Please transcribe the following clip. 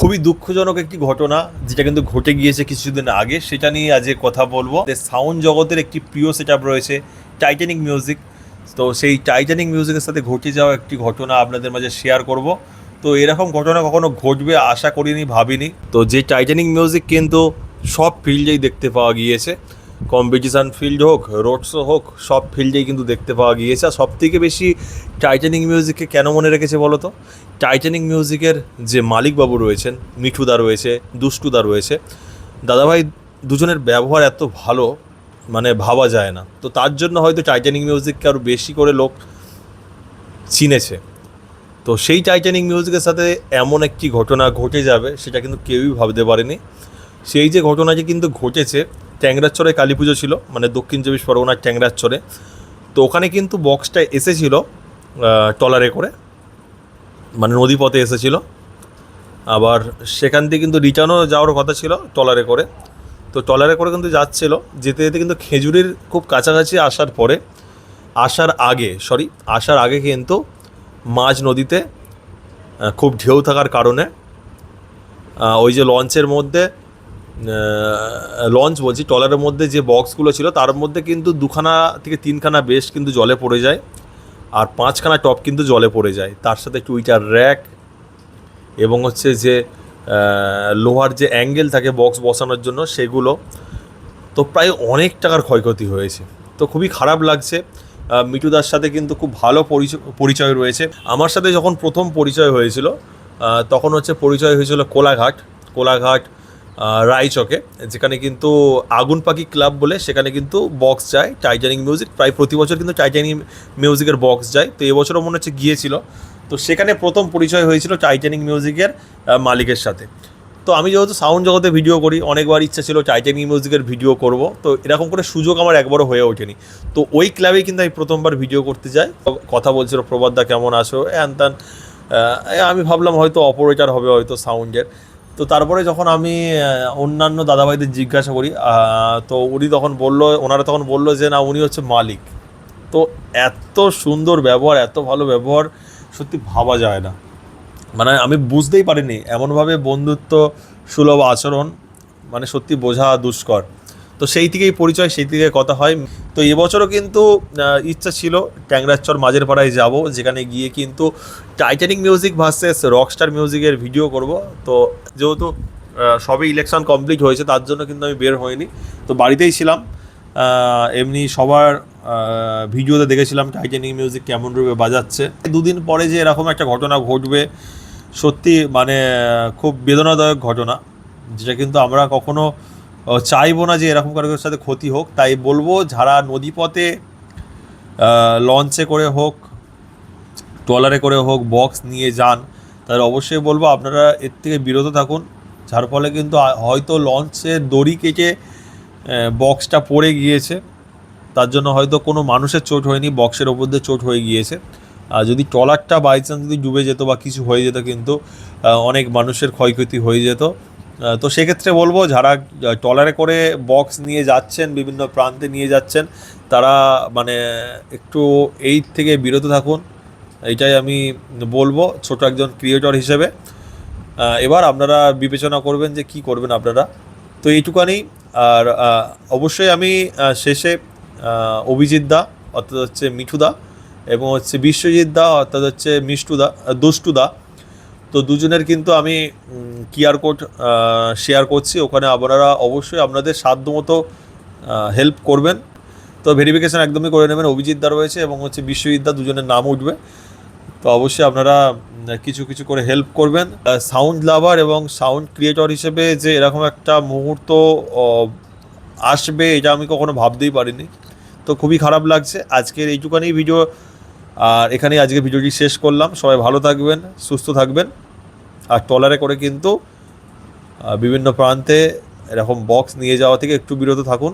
খুবই দুঃখজনক একটি ঘটনা যেটা কিন্তু ঘটে গিয়েছে কিছুদিন আগে, সেটা নিয়ে আজকে কথা বলবো। সাউন্ড জগতের একটি প্রিয় সেটআপ রয়েছে টাইটানিক মিউজিক। তো সেই টাইটানিক মিউজিকের সাথে ঘটে যাওয়া একটি ঘটনা আপনাদের মাঝে শেয়ার করব। তো এরকম ঘটনা কখনো ঘটবে আশা করিনি, ভাবিনি। তো যে টাইটানিক মিউজিক কিন্তু সব ফিল্ডেই দেখতে পাওয়া গিয়েছে, কম্পিটিশান ফিল্ড হোক, রোড শো হোক, সব ফিল্ডেই কিন্তু দেখতে পাওয়া গিয়েছে। আর সবথেকে বেশি টাইটানিক মিউজিককে কেন মনে রেখেছে বলো তো? টাইটানিক মিউজিকের যে মালিকবাবু রয়েছেন, মিঠুদা রয়েছে, দুষ্টুদা রয়েছে, দাদাভাই দুজনের ব্যবহার এত ভালো, মানে ভাবা যায় না। তো তার জন্য হয়তো টাইটানিক মিউজিককে আরও বেশি করে লোক চিনেছে। তো সেই টাইটানিক মিউজিকের সাথে এমন একটি ঘটনা ঘটে যাবে সেটা কিন্তু কেউই ভাবতে পারেনি। সেই যে ঘটনাটি কিন্তু ঘটেছে, ট্যাংরাচরে কালী পুজো ছিল, মানে দক্ষিণ চব্বিশ পরগনার ট্যাংরাচরে। তো ওখানে কিন্তু বক্সটা এসেছিল ট্রলারে করে, মানে নদীপথে এসেছিল। আবার সেখান থেকে কিন্তু রিটার্নও যাওয়ার কথা ছিল ট্রলারে করে। তো ট্রলারে করে কিন্তু যাচ্ছিল, যেতে যেতে কিন্তু খেজুরির খুব কাছাকাছি আসার আগে কিন্তু মাঝ নদীতে খুব ঢেউ থাকার কারণে ওই যে লঞ্চের মধ্যে ট্রলারের মধ্যে যে বক্সগুলো ছিল তার মধ্যে কিন্তু 2খানা থেকে 3খানা বেশ কিন্তু জলে পড়ে যায়, আর 5খানা টপ কিন্তু জলে পড়ে যায়। তার সাথে টুইটার র্যাক এবং হচ্ছে যে লোহার যে অ্যাঙ্গেল থাকে বক্স বসানোর জন্য সেগুলো। তো প্রায় অনেক টাকার ক্ষয়ক্ষতি হয়েছে। তো খুবই খারাপ লাগছে। মিঠুদার সাথে কিন্তু খুব ভালো পরিচয় রয়েছে। আমার সাথে যখন প্রথম পরিচয় হয়েছিল তখন হচ্ছে পরিচয় হয়েছিল কোলাঘাট রায়চকে, যেখানে কিন্তু আগুন পাখি ক্লাব বলে সেখানে কিন্তু বক্স যায় টাইটানিক মিউজিক। প্রায় প্রতি বছর কিন্তু টাইটানিক মিউজিকের বক্স যায়। তো এবছরও মনে হচ্ছে গিয়েছিল। তো সেখানে প্রথম পরিচয় হয়েছিল টাইটানিক মিউজিকের মালিকের সাথে। তো আমি যেহেতু সাউন্ড জগতে ভিডিও করি, অনেকবার ইচ্ছা ছিল টাইটানিক মিউজিকের ভিডিও করব, তো এরকম করে সুযোগ আমার একবারও হয়ে ওঠেনি। তো ওই ক্লাবেই কিন্তু আমি প্রথমবার ভিডিও করতে যাই। কথা বলছিল প্রবাদদা কেমন আছো হ্যান ত্যান। আমি ভাবলাম হয়তো অপারেটর হবে হয়তো সাউন্ডের। তো তারপরে যখন আমি অন্যান্য দাদাভাইদের জিজ্ঞাসা করি, তো ওনারা তখন বললো যে না, উনি হচ্ছে মালিক। তো এত সুন্দর ব্যবহার, এত ভালো ব্যবহার, সত্যি ভাবা যায় না। মানে আমি বুঝতেই পারিনি এমনভাবে বন্ধুত্ব সুলভ আচরণ, মানে সত্যি বোঝা দুষ্কর। তো সেই থেকেই পরিচয়, সেই থেকে কথা হয়। তো এবছরও কিন্তু ইচ্ছা ছিল ট্যাংরাচর মাঝের পাড়ায় যাব, যেখানে গিয়ে কিন্তু টাইটানিক মিউজিক ভার্সেস রকস্টার মিউজিকের ভিডিও করব। তো যেহেতু সবে ইলেকশন কমপ্লিট হয়েছে, তার জন্য কিন্তু আমি বের হইনি, তো বাড়িতেই ছিলাম। এমনি সবার ভিডিওতে দেখেছিলাম টাইটানিক মিউজিক কেমন রূপে বাজাচ্ছে। দুদিন পরে যে এরকম একটা ঘটনা ঘটবে, সত্যি মানে খুব বেদনাদায়ক ঘটনা, যেটা কিন্তু আমরা কখনো চাইবো না যে এরকম কারোর সাথে ক্ষতি হোক। তাই বলবো, যারা নদীপথে লঞ্চে করে হোক, ট্রলারে করে হোক বক্স নিয়ে যান, তাদের অবশ্যই বলবো আপনারা এর থেকে বিরত থাকুন। যার ফলে কিন্তু হয়তো লঞ্চের দড়ি কেটে বক্সটা পড়ে গিয়েছে, তার জন্য হয়তো কোনো মানুষের চোট হয়নি, বক্সের ওপর দিয়ে চোট হয়ে গিয়েছে। আর যদি ট্রলারটা বাই চান্স যদি ডুবে যেত বা কিছু হয়ে যেত, কিন্তু অনেক মানুষের ক্ষয়ক্ষতি হয়ে যেত। তো সেক্ষেত্রে বলবো, যারা ট্রলারে করে বক্স নিয়ে যাচ্ছেন, বিভিন্ন প্রান্তে নিয়ে যাচ্ছেন, তারা মানে একটু এই থেকে বিরত থাকুন, এইটাই আমি বলবো ছোট একজন ক্রিয়েটর হিসেবে। এবার আপনারা বিবেচনা করবেন যে কি করবেন আপনারা। তো এইটুকানি। আর অবশ্যই আমি শেষে অভিজিৎ দা অর্থাৎ হচ্ছে মিঠুদা এবং হচ্ছে বিশ্বজিৎ দা অর্থাৎ হচ্ছে দুষ্টুদা, তো দুজনের কিন্তু আমি কিউআর কোড শেয়ার করছি। ওখানে আপনারা অবশ্যই আপনাদের সাধ্যমতো হেল্প করবেন। তো ভেরিফিকেশান একদমই করে নেবেন। অভিজিৎ দা রয়েছে এবং হচ্ছে বিশ্বজিৎ দা, দুজনের নাম উঠবে। তো অবশ্যই আপনারা কিছু কিছু করে হেল্প করবেন। সাউন্ড লাভার এবং সাউন্ড ক্রিয়েটর হিসেবে যে এরকম একটা মুহূর্ত আসবে, এটা আমি কখনো ভাবতেই পারিনি। তো খুবই খারাপ লাগছে। আজকের এইটুখানি ভিডিও, আর এখানেই আজকে ভিডিওটি শেষ করলাম। সবাই ভালো থাকবেন, সুস্থ থাকবেন। আর ট্রলারে করে কিন্তু বিভিন্ন প্রান্তে এরকম বক্স নিয়ে যাওয়া থেকে একটু বিরত থাকুন।